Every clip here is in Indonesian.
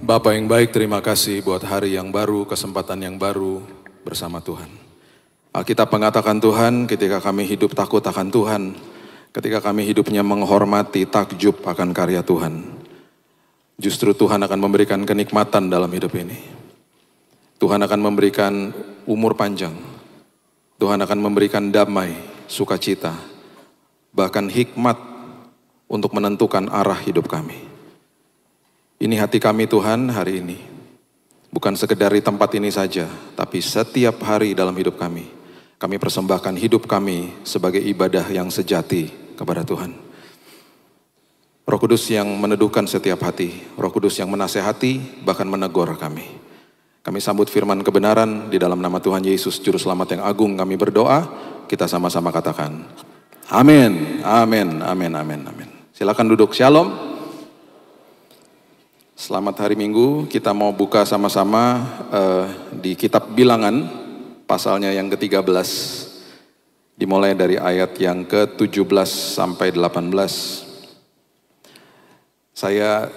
Bapa yang baik, terima kasih buat hari yang baru, kesempatan yang baru bersama Tuhan. Alkitab mengatakan Tuhan, ketika kami hidup takut akan Tuhan, ketika kami hidupnya menghormati, takjub akan karya Tuhan, justru Tuhan akan memberikan kenikmatan dalam hidup ini. Tuhan akan memberikan umur panjang, Tuhan akan memberikan damai, sukacita, bahkan hikmat untuk menentukan arah hidup kami. Ini hati kami Tuhan hari ini. Bukan sekedar di tempat ini saja, tapi setiap hari dalam hidup kami. Kami persembahkan hidup kami sebagai ibadah yang sejati kepada Tuhan. Roh Kudus yang meneduhkan setiap hati, Roh Kudus yang menasehati, bahkan menegur kami. Kami sambut firman kebenaran di dalam nama Tuhan Yesus, Juru Selamat yang agung. Kami berdoa, kita sama-sama katakan, amin, amin, amin, amin, amin. Silakan duduk, shalom. Selamat hari Minggu, kita mau buka sama-sama di kitab Bilangan, pasalnya yang ke-13, dimulai dari ayat yang ke-17 sampai 18. Saya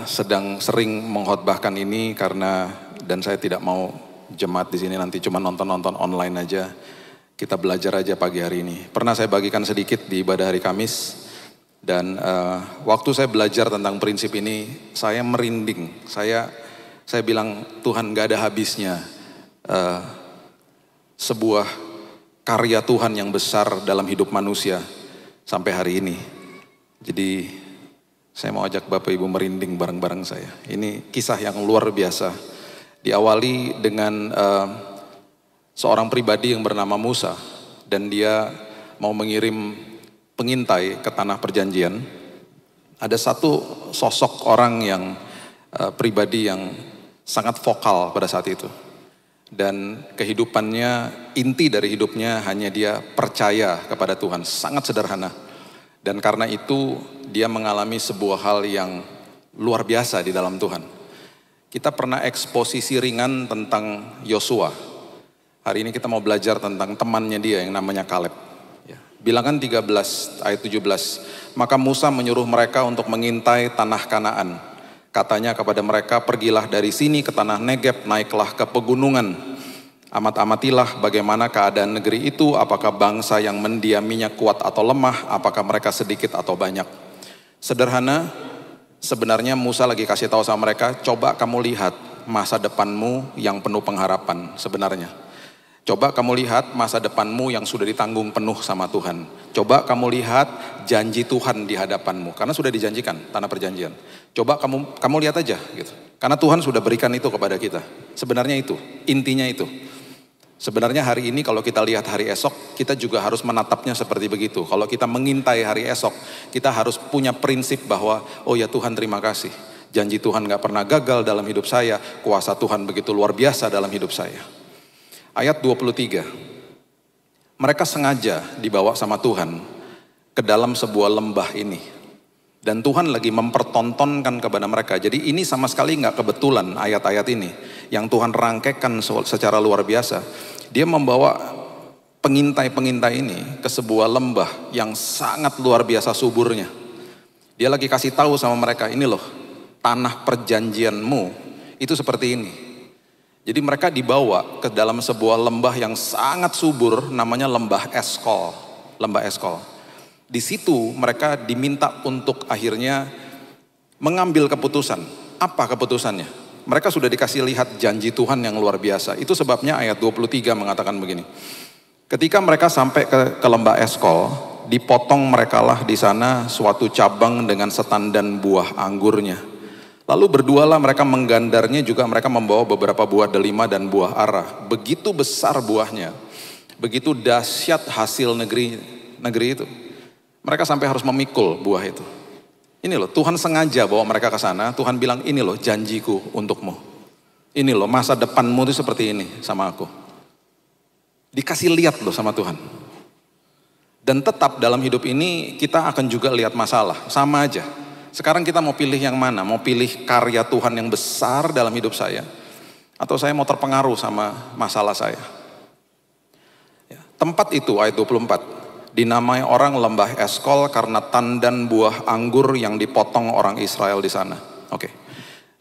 sedang sering mengkhotbahkan ini karena, dan saya tidak mau jemaat di sini nanti cuma nonton-nonton online aja, kita belajar aja pagi hari ini. Pernah saya bagikan sedikit di ibadah hari Kamis. Dan waktu saya belajar tentang prinsip ini, saya merinding. Saya bilang, Tuhan, gak ada habisnya sebuah karya Tuhan yang besar dalam hidup manusia sampai hari ini. Jadi saya mau ajak Bapak Ibu merinding bareng-bareng saya. Ini kisah yang luar biasa. Diawali dengan seorang pribadi yang bernama Musa, dan dia mau mengirim pengintai ke tanah perjanjian. Ada satu sosok orang yang pribadi yang sangat vokal pada saat itu. Dan kehidupannya, inti dari hidupnya hanya dia percaya kepada Tuhan, sangat sederhana. Dan karena itu dia mengalami sebuah hal yang luar biasa di dalam Tuhan. Kita pernah eksposisi ringan tentang Yosua. Hari ini kita mau belajar tentang temannya dia yang namanya Kaleb. Bilangan 13 ayat 17, maka Musa menyuruh mereka untuk mengintai tanah Kanaan. Katanya kepada mereka, pergilah dari sini ke tanah Negeb, naiklah ke pegunungan. Amat-amatilah bagaimana keadaan negeri itu, apakah bangsa yang mendiaminya kuat atau lemah, apakah mereka sedikit atau banyak. Sederhana, sebenarnya Musa lagi kasih tahu sama mereka, coba kamu lihat masa depanmu yang penuh pengharapan sebenarnya. Coba kamu lihat masa depanmu yang sudah ditanggung penuh sama Tuhan. Coba kamu lihat janji Tuhan di hadapanmu, karena sudah dijanjikan tanah perjanjian. Coba kamu lihat aja gitu. Karena Tuhan sudah berikan itu kepada kita. Sebenarnya itu, intinya itu. Sebenarnya hari ini kalau kita lihat hari esok, kita juga harus menatapnya seperti begitu. Kalau kita mengintai hari esok, kita harus punya prinsip bahwa, oh ya Tuhan, terima kasih. Janji Tuhan gak pernah gagal dalam hidup saya. Kuasa Tuhan begitu luar biasa dalam hidup saya. Ayat 23, mereka sengaja dibawa sama Tuhan ke dalam sebuah lembah ini. Dan Tuhan lagi mempertontonkan kepada mereka. Jadi ini sama sekali gak kebetulan ayat-ayat ini. Yang Tuhan rangkaikan secara luar biasa. Dia membawa pengintai-pengintai ini ke sebuah lembah yang sangat luar biasa suburnya. Dia lagi kasih tahu sama mereka, ini loh, tanah perjanjianmu itu seperti ini. Jadi mereka dibawa ke dalam sebuah lembah yang sangat subur, namanya lembah Eskol. Lembah Eskol. Di situ mereka diminta untuk akhirnya mengambil keputusan. Apa keputusannya? Mereka sudah dikasih lihat janji Tuhan yang luar biasa. Itu sebabnya ayat 23 mengatakan begini. Ketika mereka sampai ke lembah Eskol, dipotong merekalah di sana suatu cabang dengan setandan buah anggurnya. Lalu berdualah mereka menggandarnya, juga mereka membawa beberapa buah delima dan buah ara. Begitu besar buahnya, begitu dahsyat hasil negeri itu. Mereka sampai harus memikul buah itu. Ini loh, Tuhan sengaja bawa mereka ke sana. Tuhan bilang, ini loh janjiku untukmu. Ini loh masa depanmu itu seperti ini sama aku. Dikasih lihat loh sama Tuhan. Dan tetap dalam hidup ini kita akan juga lihat masalah, sama aja. Sekarang kita mau pilih yang mana? Mau pilih karya Tuhan yang besar dalam hidup saya? Atau saya mau terpengaruh sama masalah saya? Tempat itu, ayat 24, dinamai orang lembah Eskol karena tandan buah anggur yang dipotong orang Israel di sana. Oke.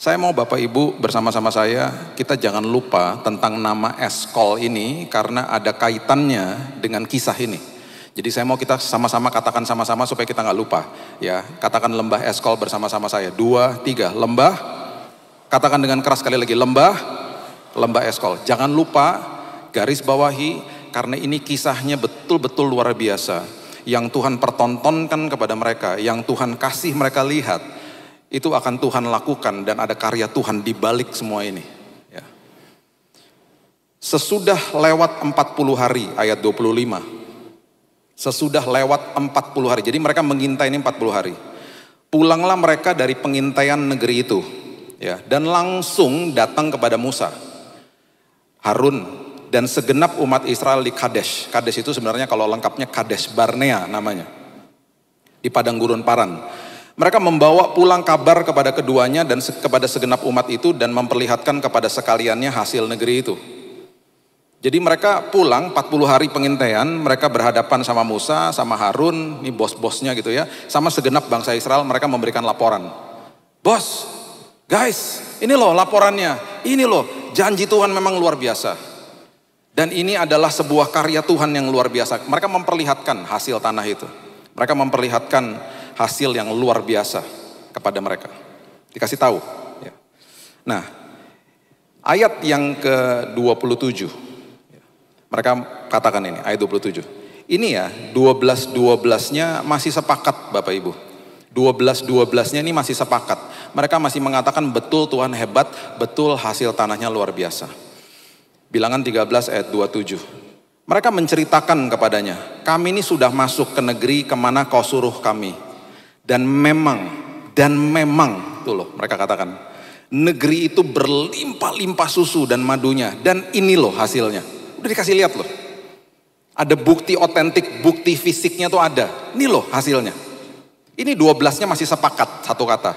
Saya mau Bapak Ibu bersama-sama saya, kita jangan lupa tentang nama Eskol ini karena ada kaitannya dengan kisah ini. Jadi saya mau kita sama-sama katakan sama-sama supaya kita nggak lupa. Ya, katakan lembah Eskol bersama-sama saya. 2, 3, lembah. Katakan dengan keras sekali lagi, lembah Eskol. Jangan lupa, garis bawahi, karena ini kisahnya betul-betul luar biasa. Yang Tuhan pertontonkan kepada mereka, yang Tuhan kasih mereka lihat. Itu akan Tuhan lakukan dan ada karya Tuhan di balik semua ini. Ya. Sesudah lewat 40 hari, ayat 25. Sesudah lewat 40 hari, jadi mereka mengintai ini 40 hari. Pulanglah mereka dari pengintaian negeri itu. Ya, dan langsung datang kepada Musa, Harun, dan segenap umat Israel di Kadesh. Kadesh itu sebenarnya kalau lengkapnya Kadesh Barnea namanya. Di padang gurun Paran. Mereka membawa pulang kabar kepada keduanya dan kepada segenap umat itu dan memperlihatkan kepada sekaliannya hasil negeri itu. Jadi mereka pulang 40 hari pengintaian, mereka berhadapan sama Musa, sama Harun, ini bos-bosnya gitu ya, sama segenap bangsa Israel, mereka memberikan laporan. Bos, guys, ini loh laporannya, ini loh janji Tuhan memang luar biasa. Dan ini adalah sebuah karya Tuhan yang luar biasa. Mereka memperlihatkan hasil tanah itu. Mereka memperlihatkan hasil yang luar biasa kepada mereka. Dikasih tahu. Ya. Nah, ayat yang ke-27. Mereka katakan ini, ayat 27. Ini ya, 12-12-nya masih sepakat Bapak Ibu. 12-12-nya ini masih sepakat. Mereka masih mengatakan betul Tuhan hebat, betul hasil tanahnya luar biasa. Bilangan 13 ayat 27. Mereka menceritakan kepadanya, kami ini sudah masuk ke negeri kemana kau suruh kami. Dan memang, tuh loh mereka katakan, negeri itu berlimpah-limpah susu dan madunya. Dan ini loh hasilnya, udah dikasih lihat loh. Ada bukti otentik, bukti fisiknya tuh ada. Ini loh hasilnya. Ini 12-nya masih sepakat satu kata.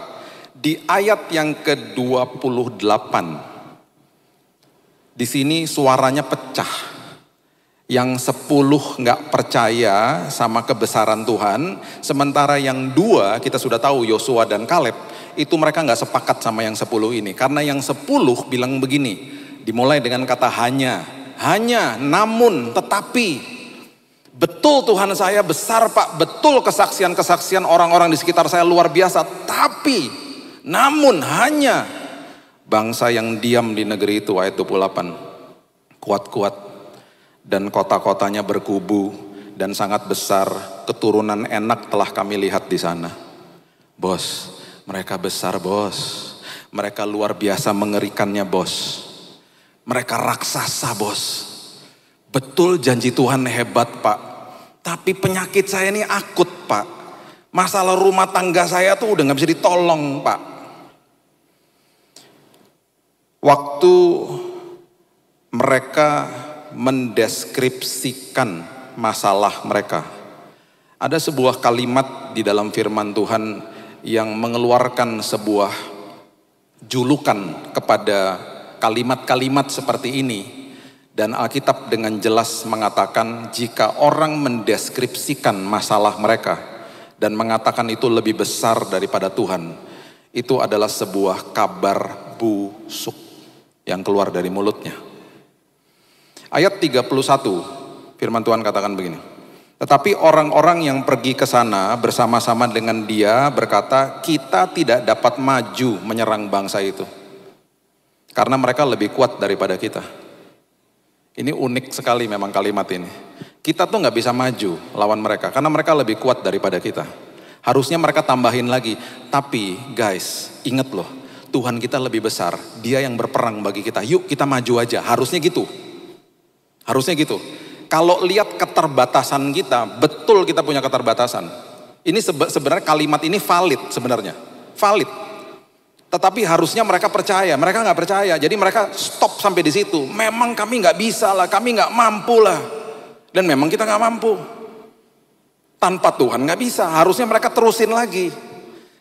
Di ayat yang ke-28, di sini suaranya pecah. Yang 10 nggak percaya sama kebesaran Tuhan, sementara yang 2 kita sudah tahu Yosua dan Kaleb, itu mereka nggak sepakat sama yang 10 ini. Karena yang 10 bilang begini, dimulai dengan kata hanya, namun, tetapi, betul Tuhan saya besar Pak, betul kesaksian-kesaksian orang-orang di sekitar saya luar biasa, tapi, namun, hanya, bangsa yang diam di negeri itu, ayat 28, kuat-kuat, dan kota-kotanya berkubu dan sangat besar, keturunan enak telah kami lihat di sana. Bos, mereka besar bos, mereka luar biasa mengerikannya bos, mereka raksasa bos. Betul janji Tuhan hebat Pak, tapi penyakit saya ini akut Pak, masalah rumah tangga saya tuh udah gak bisa ditolong Pak. Waktu mereka mendeskripsikan masalah mereka, ada sebuah kalimat di dalam firman Tuhan yang mengeluarkan sebuah julukan kepada kalimat-kalimat seperti ini. Dan Alkitab dengan jelas mengatakan jika orang mendeskripsikan masalah mereka dan mengatakan itu lebih besar daripada Tuhan, itu adalah sebuah kabar busuk yang keluar dari mulutnya. Ayat 31, firman Tuhan katakan begini. Tetapi orang-orang yang pergi ke sana bersama-sama dengan dia berkata, kita tidak dapat maju menyerang bangsa itu. Karena mereka lebih kuat daripada kita. Ini unik sekali memang kalimat ini. Kita tuh gak bisa maju lawan mereka, karena mereka lebih kuat daripada kita. Harusnya mereka tambahin lagi. Tapi guys, ingat loh, Tuhan kita lebih besar. Dia yang berperang bagi kita. Yuk kita maju aja, harusnya gitu. Harusnya gitu. Kalau lihat keterbatasan kita, betul kita punya keterbatasan. Ini sebenarnya kalimat ini valid sebenarnya. Valid. Tetapi harusnya mereka percaya, mereka nggak percaya. Jadi mereka stop sampai di situ. Memang kami nggak bisa lah, kami nggak mampu lah. Dan memang kita nggak mampu. Tanpa Tuhan nggak bisa. Harusnya mereka terusin lagi.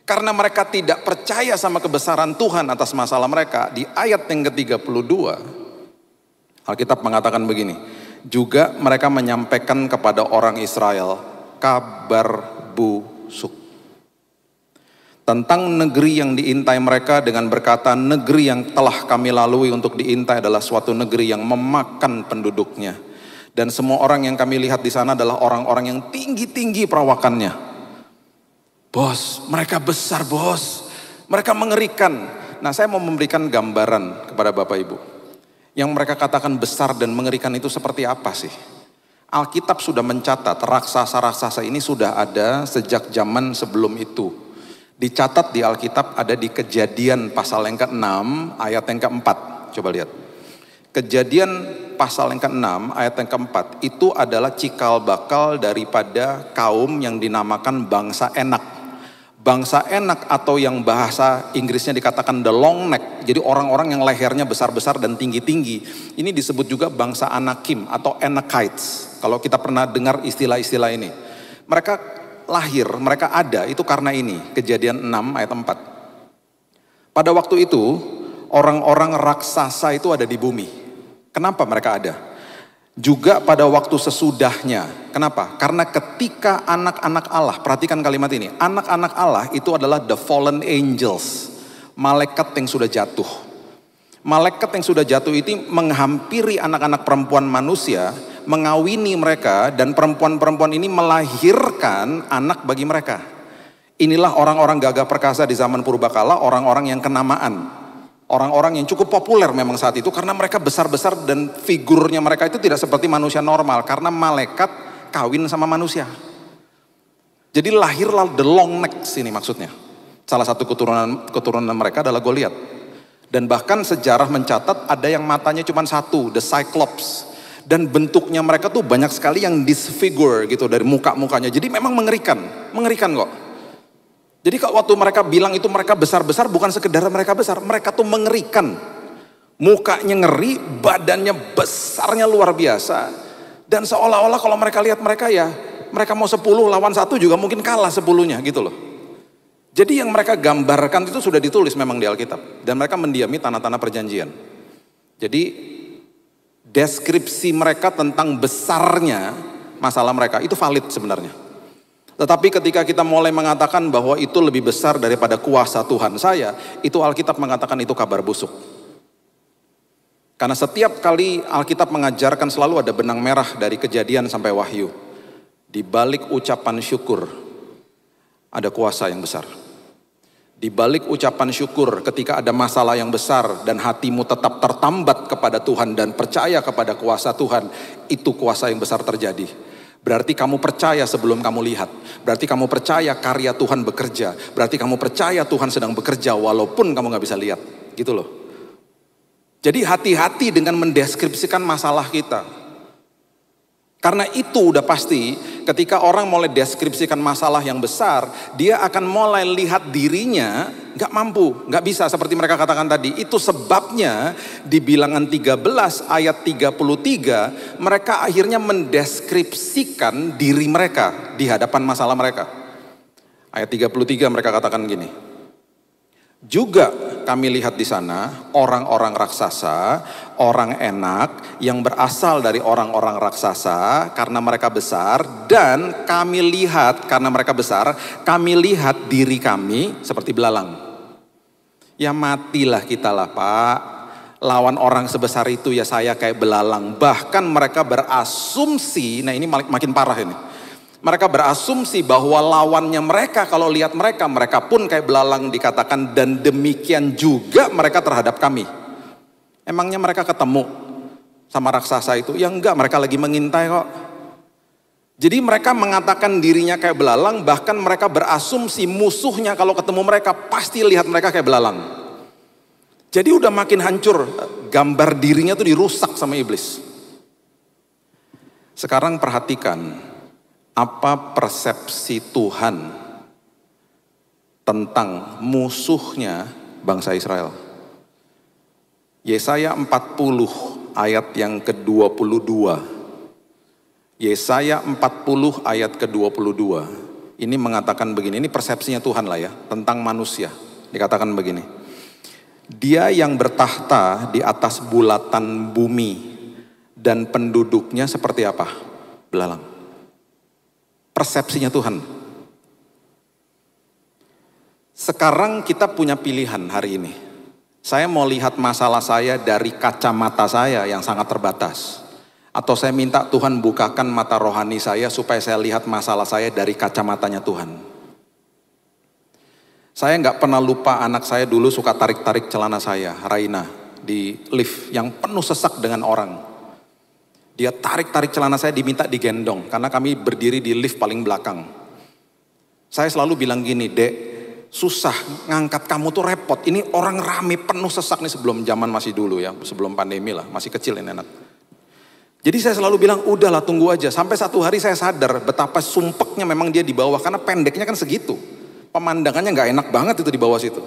Karena mereka tidak percaya sama kebesaran Tuhan atas masalah mereka. Di ayat yang ke-32. Alkitab mengatakan begini, juga mereka menyampaikan kepada orang Israel kabar busuk. Tentang negeri yang diintai mereka dengan berkata, negeri yang telah kami lalui untuk diintai adalah suatu negeri yang memakan penduduknya. Dan semua orang yang kami lihat di sana adalah orang-orang yang tinggi-tinggi perawakannya. Bos, mereka besar bos. Mereka mengerikan. Nah, saya mau memberikan gambaran kepada Bapak Ibu. Yang mereka katakan besar dan mengerikan itu seperti apa sih? Alkitab sudah mencatat raksasa-raksasa ini sudah ada sejak zaman sebelum itu. Dicatat di Alkitab ada di Kejadian pasal yang ke-6 ayat yang ke-4. Coba lihat. Kejadian pasal yang ke-6 ayat yang ke-4 itu adalah cikal bakal daripada kaum yang dinamakan bangsa Enak. Bangsa Enak atau yang bahasa Inggrisnya dikatakan the long neck. Jadi orang-orang yang lehernya besar-besar dan tinggi-tinggi. Ini disebut juga bangsa Anakim atau Anakites. Kalau kita pernah dengar istilah-istilah ini. Mereka lahir, mereka ada itu karena ini. Kejadian 6 ayat 4. Pada waktu itu orang-orang raksasa itu ada di bumi. Kenapa mereka ada? Juga pada waktu sesudahnya. Kenapa? Karena ketika anak-anak Allah, perhatikan kalimat ini, anak-anak Allah itu adalah the fallen angels, malaikat yang sudah jatuh. Malaikat yang sudah jatuh itu menghampiri anak-anak perempuan manusia, mengawini mereka, dan perempuan-perempuan ini melahirkan anak bagi mereka. Inilah orang-orang gagah perkasa di zaman purbakala, orang-orang yang kenamaan, orang-orang yang cukup populer memang saat itu karena mereka besar-besar dan figurnya mereka itu tidak seperti manusia normal karena malaikat kawin sama manusia. Jadi lahirlah the long neck sini maksudnya. Salah satu keturunan mereka adalah Goliat. Dan bahkan sejarah mencatat ada yang matanya cuma satu, the Cyclops. Dan bentuknya mereka tuh banyak sekali yang disfigure gitu dari muka-mukanya. Jadi memang mengerikan kok. Jadi kalau waktu mereka bilang itu mereka besar-besar bukan sekedar mereka besar, mereka tuh mengerikan. Mukanya ngeri, badannya besarnya luar biasa. Dan seolah-olah kalau mereka lihat mereka ya, mereka mau 10 lawan 1 juga mungkin kalah 10-nya gitu loh. Jadi yang mereka gambarkan itu sudah ditulis memang di Alkitab. Dan mereka mendiami tanah-tanah perjanjian. Jadi deskripsi mereka tentang besarnya masalah mereka itu valid sebenarnya. Tetapi ketika kita mulai mengatakan bahwa itu lebih besar daripada kuasa Tuhan saya, itu Alkitab mengatakan itu kabar busuk. Karena setiap kali Alkitab mengajarkan selalu ada benang merah dari Kejadian sampai Wahyu. Di balik ucapan syukur ada kuasa yang besar. Di balik ucapan syukur ketika ada masalah yang besar dan hatimu tetap tertambat kepada Tuhan dan percaya kepada kuasa Tuhan, itu kuasa yang besar terjadi. Berarti kamu percaya sebelum kamu lihat. Berarti kamu percaya karya Tuhan bekerja. Berarti kamu percaya Tuhan sedang bekerja walaupun kamu gak bisa lihat. Gitu loh. Jadi hati-hati dengan mendeskripsikan masalah kita. Karena itu udah pasti ketika orang mulai deskripsikan masalah yang besar, dia akan mulai lihat dirinya gak mampu, gak bisa seperti mereka katakan tadi. Itu sebabnya di Bilangan 13 ayat 33 mereka akhirnya mendeskripsikan diri mereka di hadapan masalah mereka. Ayat 33 mereka katakan gini. Juga kami lihat di sana orang-orang raksasa, orang enak yang berasal dari orang-orang raksasa karena mereka besar, dan kami lihat karena mereka besar, kami lihat diri kami seperti belalang. Ya matilah kita lah Pak, lawan orang sebesar itu ya saya kayak belalang. Bahkan mereka berasumsi, nah ini makin parah ini. Mereka berasumsi bahwa lawannya mereka kalau lihat mereka pun kayak belalang dikatakan, dan demikian juga mereka terhadap kami. Emangnya mereka ketemu sama raksasa itu? Ya enggak, mereka lagi mengintai kok. Jadi mereka mengatakan dirinya kayak belalang, bahkan mereka berasumsi musuhnya kalau ketemu mereka pasti lihat mereka kayak belalang. Jadi udah makin hancur, gambar dirinya tuh dirusak sama iblis. Sekarang perhatikan, apa persepsi Tuhan tentang musuhnya bangsa Israel? Yesaya 40 ayat yang ke-22. Yesaya 40 ayat ke-22. Ini mengatakan begini, ini persepsinya Tuhan lah ya, tentang manusia. Dikatakan begini. Dia yang bertahta di atas bulatan bumi dan penduduknya seperti apa? Belalang. Persepsinya Tuhan. Sekarang kita punya pilihan hari ini. Saya mau lihat masalah saya dari kacamata saya yang sangat terbatas. Atau saya minta Tuhan bukakan mata rohani saya supaya saya lihat masalah saya dari kacamatanya Tuhan. Saya nggak pernah lupa anak saya dulu suka tarik-tarik celana saya, Raina, di lift yang penuh sesak dengan orang. Dia tarik-tarik celana saya, diminta digendong, karena kami berdiri di lift paling belakang. Saya selalu bilang gini, Dek, susah ngangkat kamu tuh repot. Ini orang rame penuh sesak nih, sebelum zaman masih dulu ya, sebelum pandemi lah, masih kecil ini anak. Jadi saya selalu bilang, udahlah tunggu aja. Sampai satu hari saya sadar betapa sumpeknya memang dia di bawah, karena pendeknya kan segitu. Pemandangannya nggak enak banget itu di bawah situ.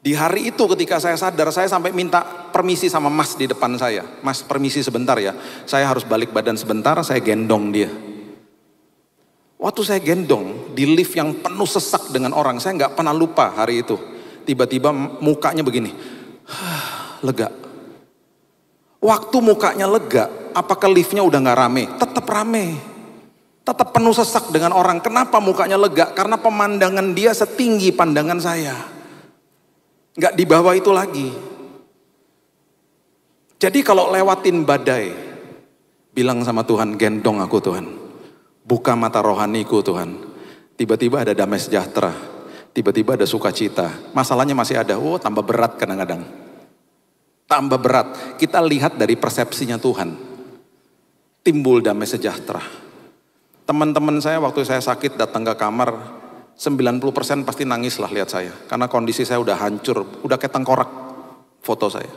Di hari itu ketika saya sadar, saya sampai minta permisi sama Mas di depan saya. Mas, permisi sebentar ya, saya harus balik badan sebentar, saya gendong dia. Waktu saya gendong di lift yang penuh sesak dengan orang, saya nggak pernah lupa hari itu. Tiba-tiba mukanya begini, lega. Waktu mukanya lega, apakah liftnya udah nggak rame? Tetap rame. Tetap penuh sesak dengan orang. Kenapa mukanya lega? Karena pemandangan dia setinggi pandangan saya. Nggak di bawah itu lagi. Jadi kalau lewatin badai, bilang sama Tuhan, gendong aku Tuhan. Buka mata rohaniku Tuhan. Tiba-tiba ada damai sejahtera. Tiba-tiba ada sukacita. Masalahnya masih ada. Oh, tambah berat kadang-kadang. Tambah berat. Kita lihat dari persepsinya Tuhan. Timbul damai sejahtera. Teman-teman saya waktu saya sakit datang ke kamar, 90% pasti nangis lah lihat saya. Karena kondisi saya udah hancur, udah kayak tengkorak foto saya.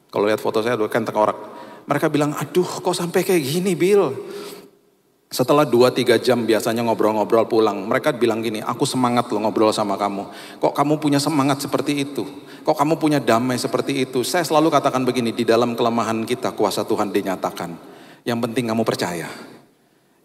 Kalau lihat foto saya udah kayak tengkorak. Mereka bilang, aduh kok sampai kayak gini Bill. Setelah 2-3 jam biasanya ngobrol-ngobrol pulang, mereka bilang gini, aku semangat loh ngobrol sama kamu. Kok kamu punya semangat seperti itu? Kok kamu punya damai seperti itu? Saya selalu katakan begini, di dalam kelemahan kita kuasa Tuhan dinyatakan. Yang penting kamu percaya.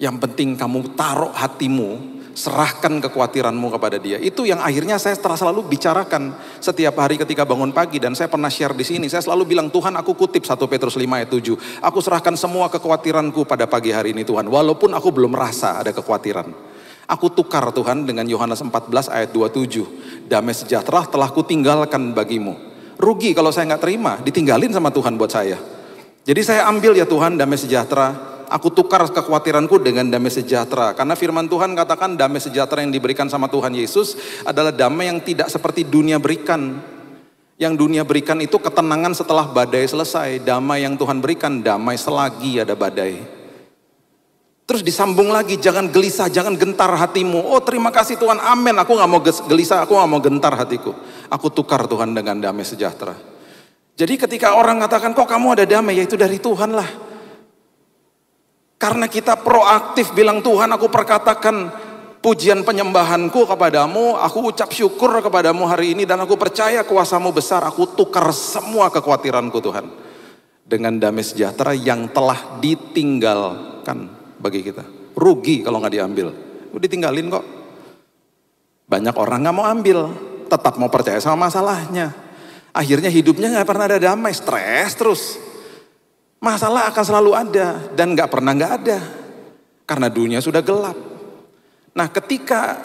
Yang penting kamu taruh hatimu, serahkan kekhawatiranmu kepada dia. Itu yang akhirnya saya selalu bicarakan setiap hari ketika bangun pagi. Dan saya pernah share di sini, saya selalu bilang, Tuhan aku kutip 1 Petrus 5 ayat 7. Aku serahkan semua kekhawatiranku pada pagi hari ini Tuhan. Walaupun aku belum merasa ada kekhawatiran. Aku tukar Tuhan dengan Yohanes 14 ayat 27. Damai sejahtera telah kutinggalkan bagimu. Rugi kalau saya gak terima, ditinggalin sama Tuhan buat saya. Jadi saya ambil ya Tuhan damai sejahtera. Aku tukar kekhawatiranku dengan damai sejahtera. Karena firman Tuhan katakan damai sejahtera yang diberikan sama Tuhan Yesus adalah damai yang tidak seperti dunia berikan. Yang dunia berikan itu ketenangan setelah badai selesai. Damai yang Tuhan berikan, damai selagi ada badai. Terus disambung lagi, jangan gelisah, jangan gentar hatimu. Oh terima kasih Tuhan, amin. Aku gak mau gelisah, aku gak mau gentar hatiku. Aku tukar Tuhan dengan damai sejahtera. Jadi ketika orang katakan, kok kamu ada damai? Ya itu dari Tuhan lah. Karena kita proaktif bilang, Tuhan aku perkatakan pujian penyembahanku kepadamu, aku ucap syukur kepadamu hari ini dan aku percaya kuasamu besar, aku tukar semua kekhawatiranku Tuhan. Dengan damai sejahtera yang telah ditinggalkan bagi kita. Rugi kalau gak diambil, ditinggalin kok. Banyak orang gak mau ambil, tetap mau percaya sama masalahnya. Akhirnya hidupnya gak pernah ada damai, stres terus. Masalah akan selalu ada dan gak pernah gak ada. Karena dunia sudah gelap. Nah ketika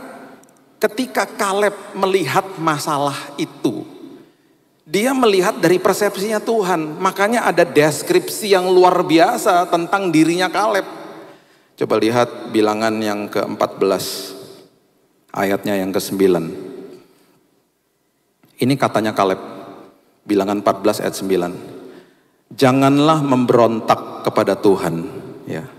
Kaleb melihat masalah itu, dia melihat dari persepsinya Tuhan. Makanya ada deskripsi yang luar biasa tentang dirinya Kaleb. Coba lihat bilangan yang ke-14, ayatnya yang ke-9. Ini katanya Kaleb, bilangan 14 ayat 9. Janganlah memberontak kepada Tuhan, ya.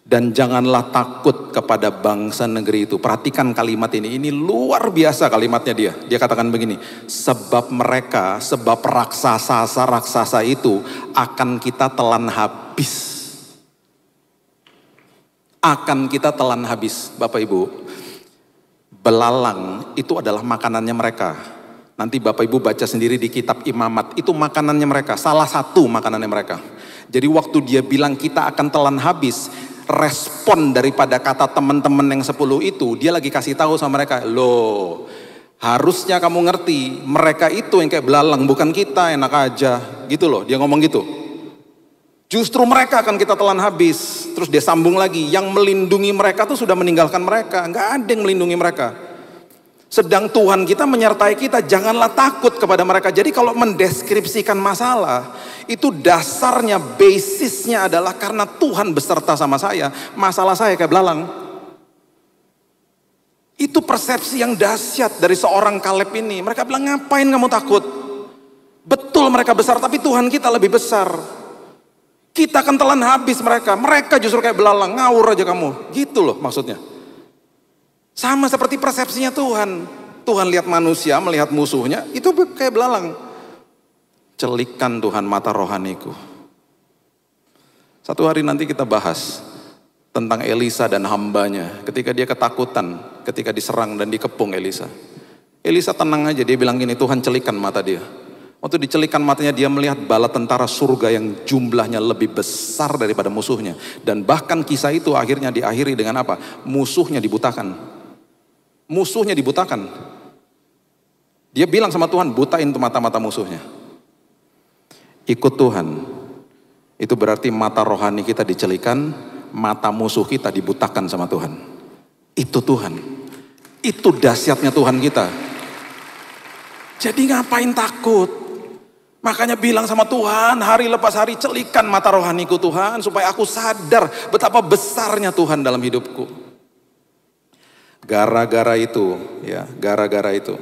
Dan janganlah takut kepada bangsa negeri itu. Perhatikan kalimat ini luar biasa kalimatnya dia. Dia katakan begini, sebab raksasa itu akan kita telan habis. Akan kita telan habis, Bapak Ibu. Belalang itu adalah makanannya mereka. Nanti Bapak Ibu baca sendiri di kitab Imamat, itu makanannya mereka, salah satu makanannya mereka. Jadi waktu dia bilang kita akan telan habis, respon daripada kata teman-teman yang 10 itu, dia lagi kasih tahu sama mereka, loh harusnya kamu ngerti, mereka itu yang kayak belalang, bukan kita, enak aja, gitu loh, dia ngomong gitu. Justru mereka akan kita telan habis. Terus dia sambung lagi, yang melindungi mereka tuh sudah meninggalkan mereka, nggak ada yang melindungi mereka. Sedang Tuhan kita menyertai kita, janganlah takut kepada mereka. Jadi kalau mendeskripsikan masalah, itu dasarnya, basisnya adalah karena Tuhan beserta sama saya, masalah saya kayak belalang. Itu persepsi yang dahsyat dari seorang Kaleb ini. Mereka bilang, ngapain kamu takut? Betul mereka besar, tapi Tuhan kita lebih besar. Kita akan telan habis mereka. Mereka justru kayak belalang, ngawur aja kamu. Gitu loh maksudnya. Sama seperti persepsinya Tuhan. Tuhan lihat manusia, melihat musuhnya, itu kayak belalang. Celikan Tuhan mata rohaniku. Satu hari nanti kita bahas tentang Elisa dan hambanya. Ketika dia ketakutan, ketika diserang dan dikepung Elisa. Elisa tenang aja, dia bilang gini, Tuhan celikan mata dia. Waktu dicelikan matanya, dia melihat bala tentara surga yang jumlahnya lebih besar daripada musuhnya. Dan bahkan kisah itu akhirnya diakhiri dengan apa? Musuhnya dibutakan. Musuhnya dibutakan. Dia bilang sama Tuhan, butain tuh mata-mata musuhnya. Ikut Tuhan. Itu berarti mata rohani kita dicelikan, mata musuh kita dibutakan sama Tuhan. Itu Tuhan. Itu dahsyatnya Tuhan kita. Jadi ngapain takut? Makanya bilang sama Tuhan, hari lepas hari celikan mata rohaniku Tuhan, supaya aku sadar betapa besarnya Tuhan dalam hidupku. Gara-gara itu,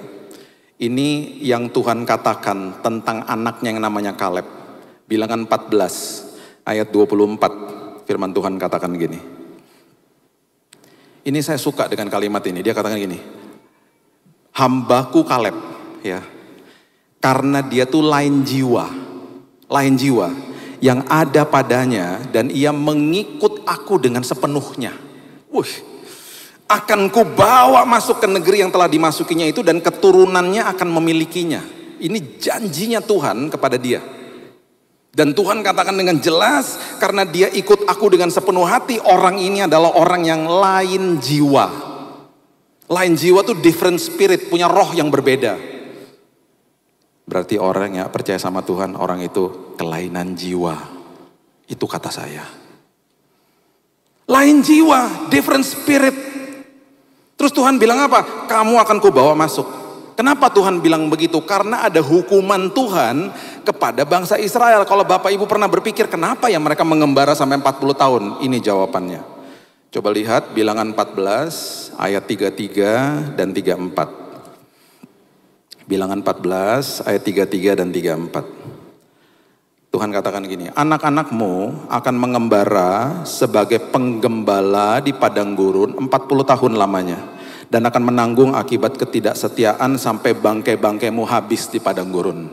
ini yang Tuhan katakan tentang anaknya yang namanya Kaleb. Bilangan 14 ayat 24, firman Tuhan katakan gini. Ini saya suka dengan kalimat ini, dia katakan gini. Hambaku Kaleb, ya. Karena dia tuh lain jiwa yang ada padanya dan ia mengikut aku dengan sepenuhnya. Akan kubawa masuk ke negeri yang telah dimasukinya itu dan keturunannya akan memilikinya. Ini janjinya Tuhan kepada dia. Dan Tuhan katakan dengan jelas, karena dia ikut aku dengan sepenuh hati, orang ini adalah orang yang lain jiwa. Lain jiwa tuh different spirit, punya roh yang berbeda. Berarti orang yang percaya sama Tuhan, orang itu kelainan jiwa. Itu kata saya. Lain jiwa, different spirit. Terus Tuhan bilang apa? Kamu akan kubawa masuk. Kenapa Tuhan bilang begitu? Karena ada hukuman Tuhan kepada bangsa Israel. Kalau Bapak Ibu pernah berpikir kenapa ya mereka mengembara sampai 40 tahun? Ini jawabannya. Coba lihat bilangan 14 ayat 33 dan 34. Bilangan 14 ayat 33 dan 34. Tuhan katakan gini, anak-anakmu akan mengembara sebagai penggembala di padang gurun 40 tahun lamanya. Dan akan menanggung akibat ketidaksetiaan sampai bangkai-bangkaimu habis di padang gurun.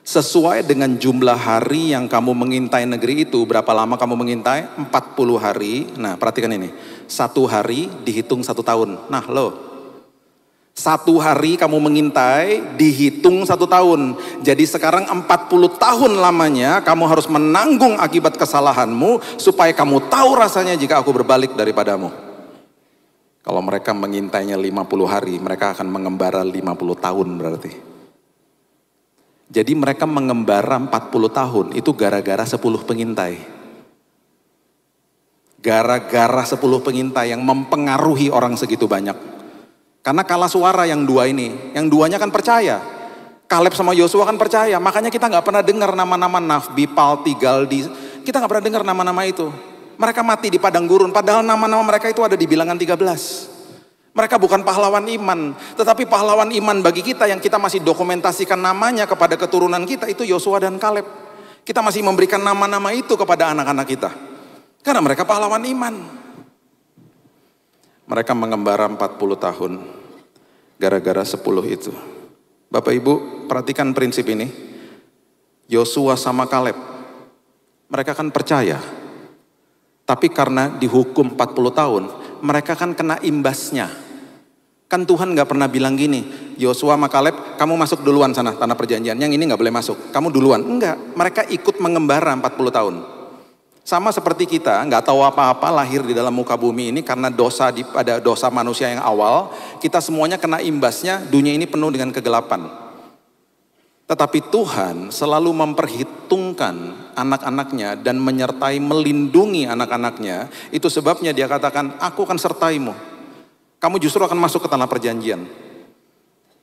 Sesuai dengan jumlah hari yang kamu mengintai negeri itu, berapa lama kamu mengintai? 40 hari. Nah perhatikan ini, 1 hari dihitung 1 tahun. Nah loh, 1 hari kamu mengintai dihitung 1 tahun. Jadi sekarang 40 tahun lamanya kamu harus menanggung akibat kesalahanmu, supaya kamu tahu rasanya jika aku berbalik daripadamu. Kalau mereka mengintainya 50 hari, mereka akan mengembara 50 tahun berarti. Jadi mereka mengembara 40 tahun, itu gara-gara 10 pengintai. Gara-gara 10 pengintai yang mempengaruhi orang segitu banyak. Karena kalah suara yang dua ini, yang duanya kan percaya. Kaleb sama Yosua kan percaya, makanya kita gak pernah dengar nama-nama Nafbi, Palti, Galdi. Kita gak pernah dengar nama-nama itu. Mereka mati di padang gurun, padahal nama-nama mereka itu ada di bilangan 13. Mereka bukan pahlawan iman, tetapi pahlawan iman bagi kita yang kita masih dokumentasikan namanya kepada keturunan kita, itu Yosua dan Kaleb. Kita masih memberikan nama-nama itu kepada anak-anak kita. Karena mereka pahlawan iman. Mereka mengembara 40 tahun, gara-gara 10 itu. Bapak Ibu, perhatikan prinsip ini. Yosua sama Kaleb, mereka kan percaya. Tapi karena dihukum 40 tahun, mereka kan kena imbasnya. Kan Tuhan gak pernah bilang gini, Yosua sama Kaleb, kamu masuk duluan sana tanah perjanjian, yang ini gak boleh masuk, kamu duluan. Enggak, mereka ikut mengembara 40 tahun. Sama seperti kita, gak tahu apa-apa, lahir di dalam muka bumi ini karena pada dosa manusia yang awal, kita semuanya kena imbasnya, dunia ini penuh dengan kegelapan. Tetapi Tuhan selalu memperhitungkan anak-anaknya dan menyertai melindungi anak-anaknya. Itu sebabnya dia katakan, aku akan sertaimu. Kamu justru akan masuk ke tanah perjanjian.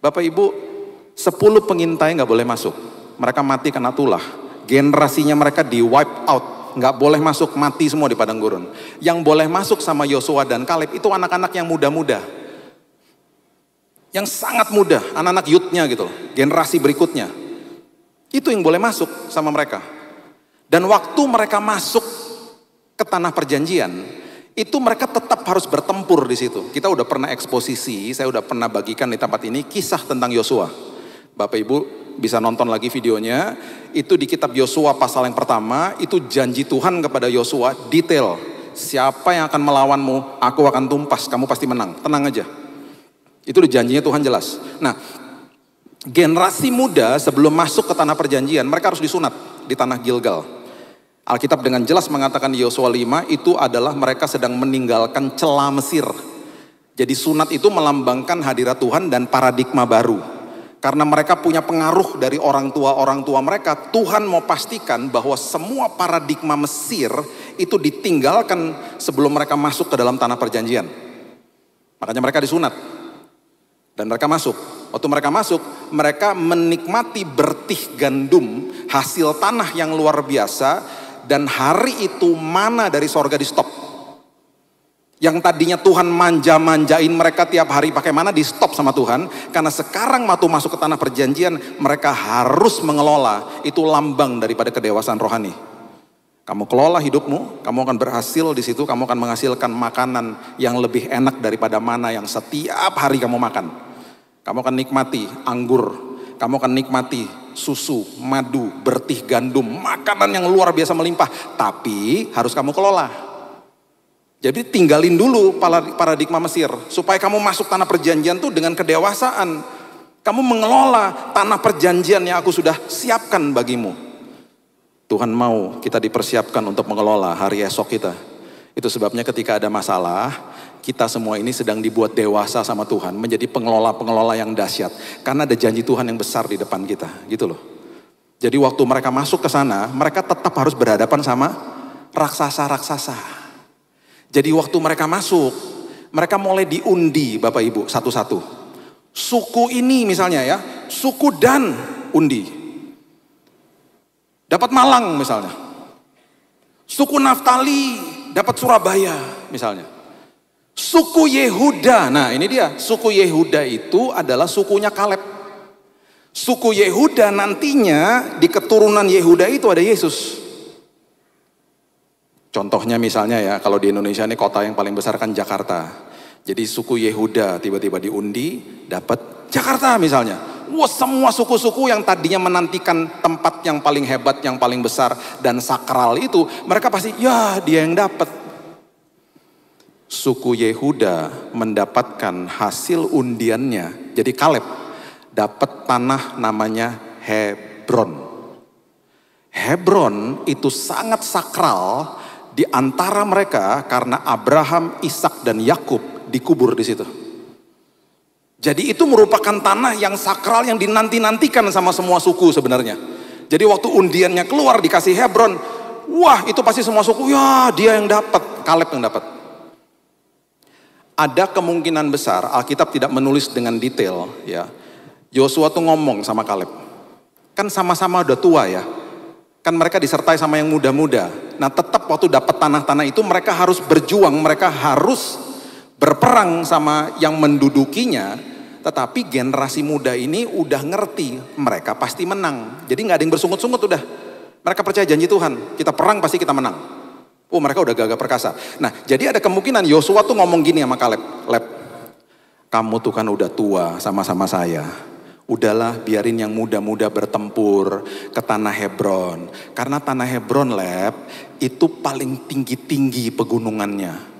Bapak Ibu, 10 pengintai nggak boleh masuk. Mereka mati karena tulah. Generasinya mereka di wipe out. Nggak boleh masuk, mati semua di padang gurun. Yang boleh masuk sama Yosua dan Kaleb itu anak-anak yang muda-muda. Yang sangat muda, anak-anak youth-nya gitu loh. Generasi berikutnya. Itu yang boleh masuk sama mereka. Dan waktu mereka masuk ke tanah perjanjian, itu mereka tetap harus bertempur di situ. Kita udah pernah eksposisi, saya udah pernah bagikan di tempat ini kisah tentang Yosua. Bapak Ibu bisa nonton lagi videonya. Itu di kitab Yosua pasal yang pertama, itu janji Tuhan kepada Yosua detail. Siapa yang akan melawanmu, aku akan tumpas, kamu pasti menang. Tenang aja. Itu janjinya Tuhan jelas. Nah, generasi muda sebelum masuk ke tanah perjanjian, mereka harus disunat di tanah Gilgal. Alkitab dengan jelas mengatakan di Yosua 5 itu adalah mereka sedang meninggalkan celah Mesir. Jadi sunat itu melambangkan hadirat Tuhan dan paradigma baru. Karena mereka punya pengaruh dari orang tua mereka, Tuhan mau pastikan bahwa semua paradigma Mesir itu ditinggalkan sebelum mereka masuk ke dalam tanah perjanjian. Makanya mereka disunat. Dan mereka masuk. Waktu mereka masuk, mereka menikmati bertih gandum, hasil tanah yang luar biasa. Dan hari itu mana dari sorga di stop. Yang tadinya Tuhan manja-manjain mereka tiap hari pakai mana, di stop sama Tuhan. Karena sekarang waktu masuk ke tanah perjanjian, mereka harus mengelola. Itu lambang daripada kedewasaan rohani. Kamu kelola hidupmu, kamu akan berhasil di situ, kamu akan menghasilkan makanan yang lebih enak daripada mana yang setiap hari kamu makan. Kamu akan nikmati anggur, kamu akan nikmati susu, madu, bertih gandum, makanan yang luar biasa melimpah. Tapi harus kamu kelola. Jadi tinggalin dulu paradigma Mesir. Supaya kamu masuk tanah perjanjian tuh dengan kedewasaan. Kamu mengelola tanah perjanjian yang aku sudah siapkan bagimu. Tuhan mau kita dipersiapkan untuk mengelola hari esok kita. Itu sebabnya ketika ada masalah, kita semua ini sedang dibuat dewasa sama Tuhan, menjadi pengelola-pengelola yang dahsyat. Karena ada janji Tuhan yang besar di depan kita, gitu loh. Jadi waktu mereka masuk ke sana, mereka tetap harus berhadapan sama raksasa-raksasa. Jadi waktu mereka masuk, mereka mulai diundi Bapak Ibu satu-satu. Suku ini misalnya ya, suku Dan undi. Dapat Malang misalnya. Suku Naftali dapat Surabaya misalnya. Suku Yehuda, nah ini dia, suku Yehuda itu adalah sukunya Kaleb. Suku Yehuda nantinya di keturunan Yehuda itu ada Yesus. Contohnya misalnya ya, kalau di Indonesia ini kota yang paling besar kan Jakarta. Jadi suku Yehuda tiba-tiba diundi, dapat Jakarta misalnya. Wah, semua suku-suku yang tadinya menantikan tempat yang paling hebat, yang paling besar dan sakral itu, mereka pasti, ya dia yang dapat. Suku Yehuda mendapatkan hasil undiannya. Jadi Kaleb dapat tanah namanya Hebron. Hebron itu sangat sakral di antara mereka karena Abraham, Ishak dan Yakub dikubur di situ. Jadi itu merupakan tanah yang sakral yang dinanti-nantikan sama semua suku sebenarnya. Jadi waktu undiannya keluar dikasih Hebron, wah itu pasti semua suku, ya dia yang dapat, Kaleb yang dapat. Ada kemungkinan besar Alkitab tidak menulis dengan detail ya. Yosua tuh ngomong sama Kaleb. Kan sama-sama udah tua ya. Kan mereka disertai sama yang muda-muda. Nah tetap waktu dapat tanah-tanah itu mereka harus berjuang, mereka harus berperang sama yang mendudukinya. Tetapi generasi muda ini udah ngerti, mereka pasti menang. Jadi gak ada yang bersungut-sungut udah. Mereka percaya janji Tuhan, kita perang pasti kita menang. Oh mereka udah gagah perkasa. Nah jadi ada kemungkinan Yosua tuh ngomong gini sama Kaleb. Leb, kamu tuh kan udah tua sama-sama saya. Udahlah biarin yang muda-muda bertempur ke tanah Hebron. Karena tanah Hebron Leb, itu paling tinggi-tinggi pegunungannya.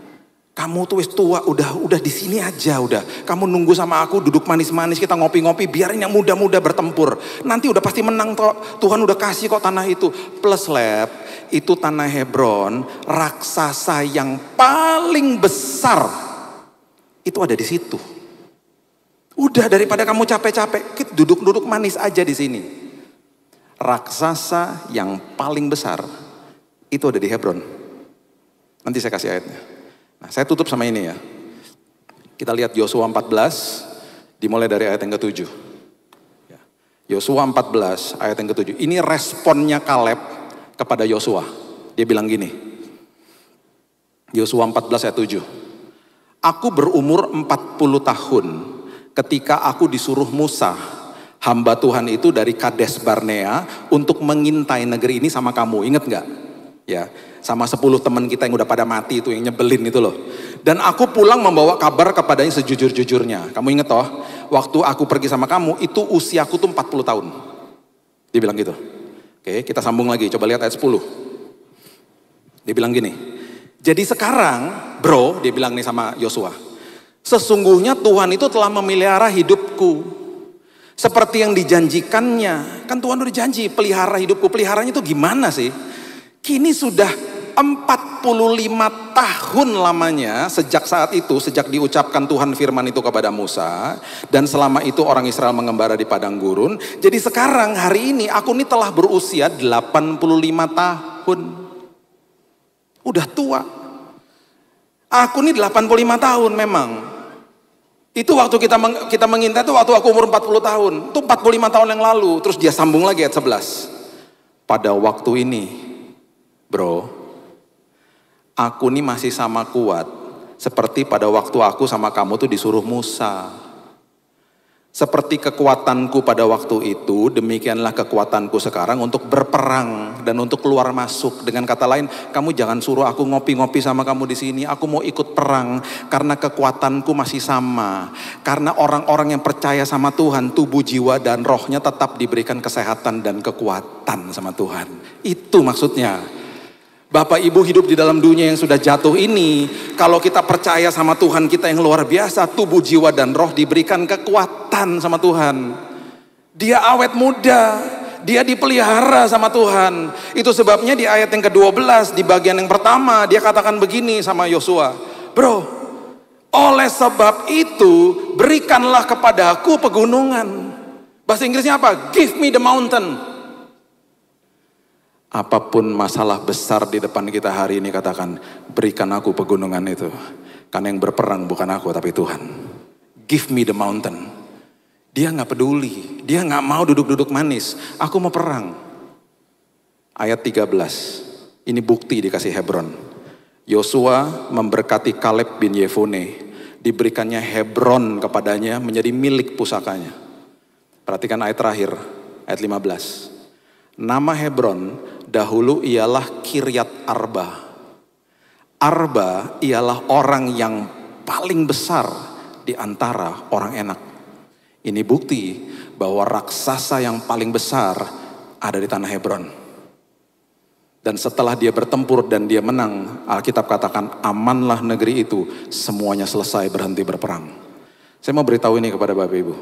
Kamu tuh wis tua, udah di sini aja udah. Kamu nunggu sama aku duduk manis-manis, kita ngopi-ngopi, biarin yang muda-muda bertempur. Nanti udah pasti menang kok. Tuhan udah kasih kok tanah itu. Plus Leb, itu tanah Hebron, raksasa yang paling besar itu ada di situ. Udah daripada kamu capek-capek, kita duduk-duduk manis aja di sini. Raksasa yang paling besar itu ada di Hebron. Nanti saya kasih ayatnya. Nah, saya tutup sama ini ya. Kita lihat Yosua 14. Dimulai dari ayat yang ke-7. Yosua 14 ayat yang ke-7. Ini responnya Kaleb kepada Yosua. Dia bilang gini. Yosua 14 ayat 7. Aku berumur 40 tahun ketika aku disuruh Musa, hamba Tuhan itu dari Kades Barnea, untuk mengintai negeri ini sama kamu. Ingat gak? Ya, sama 10 teman kita yang udah pada mati itu, yang nyebelin itu loh. Dan aku pulang membawa kabar kepadanya sejujur-jujurnya. Kamu ingat toh, waktu aku pergi sama kamu itu usiaku tuh 40 tahun. Dia bilang gitu. Oke, kita sambung lagi, coba lihat ayat 10. Dia bilang gini, jadi sekarang bro, dia bilang nih sama Yosua, sesungguhnya Tuhan itu telah memelihara hidupku seperti yang dijanjikannya. Kan Tuhan udah janji pelihara hidupku. Peliharanya itu gimana sih? Kini sudah 45 tahun lamanya sejak saat itu, sejak diucapkan Tuhan firman itu kepada Musa. Dan selama itu orang Israel mengembara di padang gurun. Jadi sekarang hari ini aku ini telah berusia 85 tahun. Udah tua. Aku ini 85 tahun memang. Itu waktu kita mengintai itu waktu aku umur 40 tahun. Itu 45 tahun yang lalu. Terus dia sambung lagi ayat 11. Pada waktu ini, bro, aku nih masih sama kuat seperti pada waktu aku sama kamu tuh disuruh Musa. Seperti kekuatanku pada waktu itu, demikianlah kekuatanku sekarang untuk berperang dan untuk keluar masuk. Dengan kata lain, kamu jangan suruh aku ngopi-ngopi sama kamu di sini. Aku mau ikut perang karena kekuatanku masih sama. Karena orang-orang yang percaya sama Tuhan, tubuh, jiwa, dan rohnya tetap diberikan kesehatan dan kekuatan sama Tuhan. Itu maksudnya. Bapak Ibu hidup di dalam dunia yang sudah jatuh ini, kalau kita percaya sama Tuhan kita yang luar biasa, tubuh, jiwa, dan roh diberikan kekuatan sama Tuhan. Dia awet muda, dia dipelihara sama Tuhan. Itu sebabnya di ayat yang ke-12, di bagian yang pertama, dia katakan begini sama Yosua, bro, oleh sebab itu berikanlah kepadaku pegunungan. Bahasa Inggrisnya apa? Give me the mountain. Apapun masalah besar di depan kita hari ini, katakan, berikan aku pegunungan itu. Karena yang berperang bukan aku tapi Tuhan. Give me the mountain. Dia gak peduli, dia gak mau duduk-duduk manis. Aku mau perang. Ayat 13, ini bukti dikasih Hebron. Yosua memberkati Kaleb bin Yefune. Diberikannya Hebron kepadanya menjadi milik pusakanya. Perhatikan ayat terakhir, ayat 15. Nama Hebron dahulu ialah Kiryat Arba. Arba ialah orang yang paling besar di antara orang enak. Ini bukti bahwa raksasa yang paling besar ada di tanah Hebron. Dan setelah dia bertempur dan dia menang, Alkitab katakan amanlah negeri itu, semuanya selesai berhenti berperang. Saya mau beritahu ini kepada Bapak Ibu.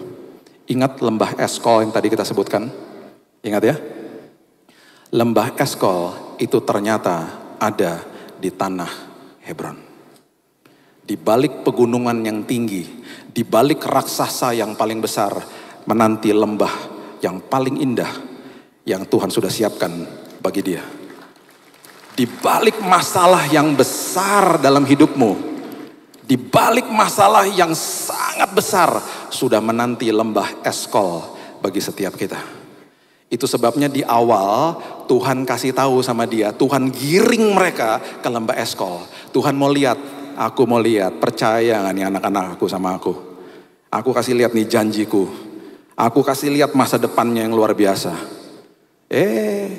Ingat lembah Eskol yang tadi kita sebutkan? Ingat ya? Lembah Eskol itu ternyata ada di tanah Hebron. Di balik pegunungan yang tinggi, di balik raksasa yang paling besar, menanti lembah yang paling indah yang Tuhan sudah siapkan bagi dia. Di balik masalah yang besar dalam hidupmu, di balik masalah yang sangat besar, sudah menanti lembah Eskol bagi setiap kita. Itu sebabnya di awal Tuhan kasih tahu sama dia, Tuhan giring mereka ke lembah Eskol. Tuhan mau lihat, aku mau lihat, percaya gak nih anak-anak aku sama aku? Aku kasih lihat nih janjiku. Aku kasih lihat masa depannya yang luar biasa.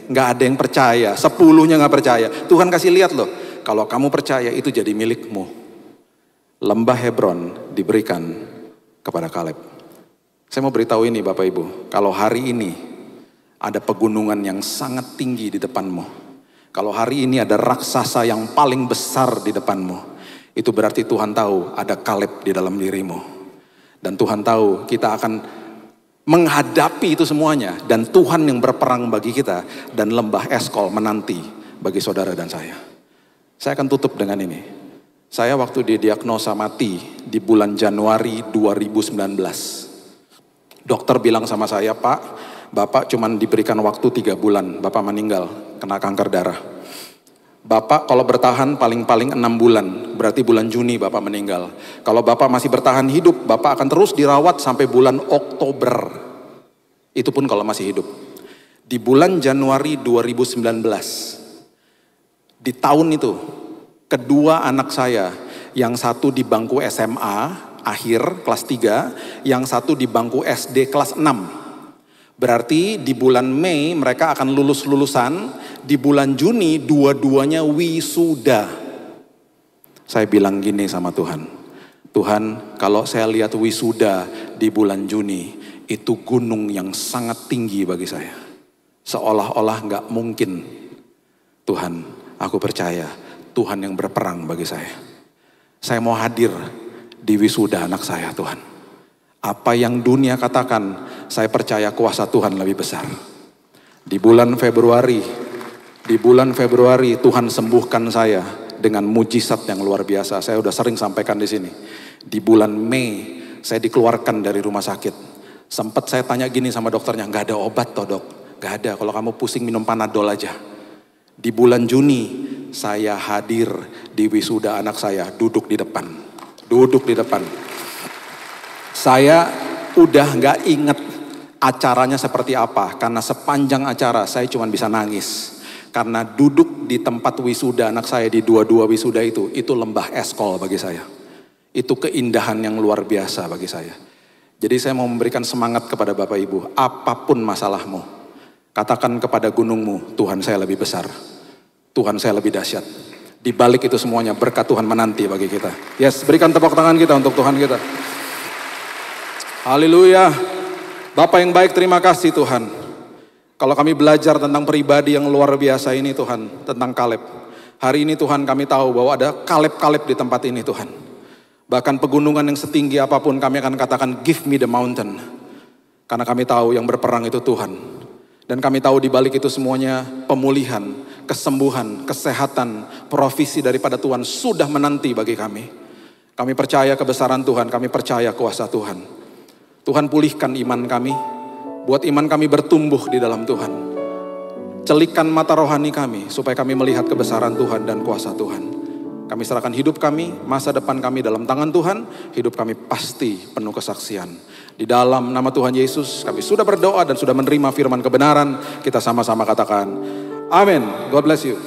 Gak ada yang percaya, 10-nya gak percaya. Tuhan kasih lihat loh, kalau kamu percaya itu jadi milikmu. Lembah Hebron diberikan kepada Kaleb. Saya mau beritahu ini Bapak Ibu, kalau hari ini ada pegunungan yang sangat tinggi di depanmu. Kalau hari ini ada raksasa yang paling besar di depanmu, itu berarti Tuhan tahu ada Kaleb di dalam dirimu. Dan Tuhan tahu kita akan menghadapi itu semuanya. Dan Tuhan yang berperang bagi kita. Dan lembah Eskol menanti bagi saudara dan saya. Saya akan tutup dengan ini. Saya waktu didiagnosa mati di bulan Januari 2019. Dokter bilang sama saya, Pak, Bapak cuma diberikan waktu 3 bulan, Bapak meninggal, kena kanker darah. Bapak kalau bertahan paling-paling 6 bulan, berarti bulan Juni Bapak meninggal. Kalau Bapak masih bertahan hidup, Bapak akan terus dirawat sampai bulan Oktober. Itu pun kalau masih hidup. Di bulan Januari 2019, di tahun itu, kedua anak saya, yang satu di bangku SMA, akhir kelas 3, yang satu di bangku SD kelas 6. Berarti di bulan Mei mereka akan lulusan, di bulan Juni dua-duanya wisuda. Saya bilang gini sama Tuhan, Tuhan kalau saya lihat wisuda di bulan Juni, itu gunung yang sangat tinggi bagi saya. Seolah-olah gak mungkin. Tuhan, aku percaya Tuhan yang berperang bagi saya. Saya mau hadir di wisuda anak saya Tuhan. Apa yang dunia katakan, saya percaya kuasa Tuhan lebih besar. Di bulan Februari Tuhan sembuhkan saya dengan mujizat yang luar biasa. Saya udah sering sampaikan di sini. Di bulan Mei saya dikeluarkan dari rumah sakit. Sempat saya tanya gini sama dokternya, nggak ada obat toh dok? Nggak ada, kalau kamu pusing minum Panadol aja. Di bulan Juni saya hadir di wisuda anak saya, duduk di depan. Saya udah gak inget acaranya seperti apa, karena sepanjang acara saya cuma bisa nangis. Karena duduk di tempat wisuda anak saya di dua-dua wisuda itu lembah Eskol bagi saya. Itu keindahan yang luar biasa bagi saya. Jadi saya mau memberikan semangat kepada Bapak Ibu, apapun masalahmu, katakan kepada gunungmu, Tuhan saya lebih besar, Tuhan saya lebih dahsyat. Di balik itu semuanya berkat Tuhan menanti bagi kita. Yes, berikan tepuk tangan kita untuk Tuhan kita. Haleluya. Bapak yang baik, terima kasih Tuhan. Kalau kami belajar tentang pribadi yang luar biasa ini Tuhan, tentang Kaleb. Hari ini Tuhan kami tahu bahwa ada Kaleb-Kaleb di tempat ini Tuhan. Bahkan pegunungan yang setinggi apapun kami akan katakan give me the mountain. Karena kami tahu yang berperang itu Tuhan. Dan kami tahu di balik itu semuanya pemulihan, kesembuhan, kesehatan, provisi daripada Tuhan sudah menanti bagi kami. Kami percaya kebesaran Tuhan, kami percaya kuasa Tuhan. Tuhan pulihkan iman kami, buat iman kami bertumbuh di dalam Tuhan. Celikkan mata rohani kami, supaya kami melihat kebesaran Tuhan dan kuasa Tuhan. Kami serahkan hidup kami, masa depan kami dalam tangan Tuhan, hidup kami pasti penuh kesaksian. Di dalam nama Tuhan Yesus, kami sudah berdoa dan sudah menerima firman kebenaran, kita sama-sama katakan, amin. God bless you.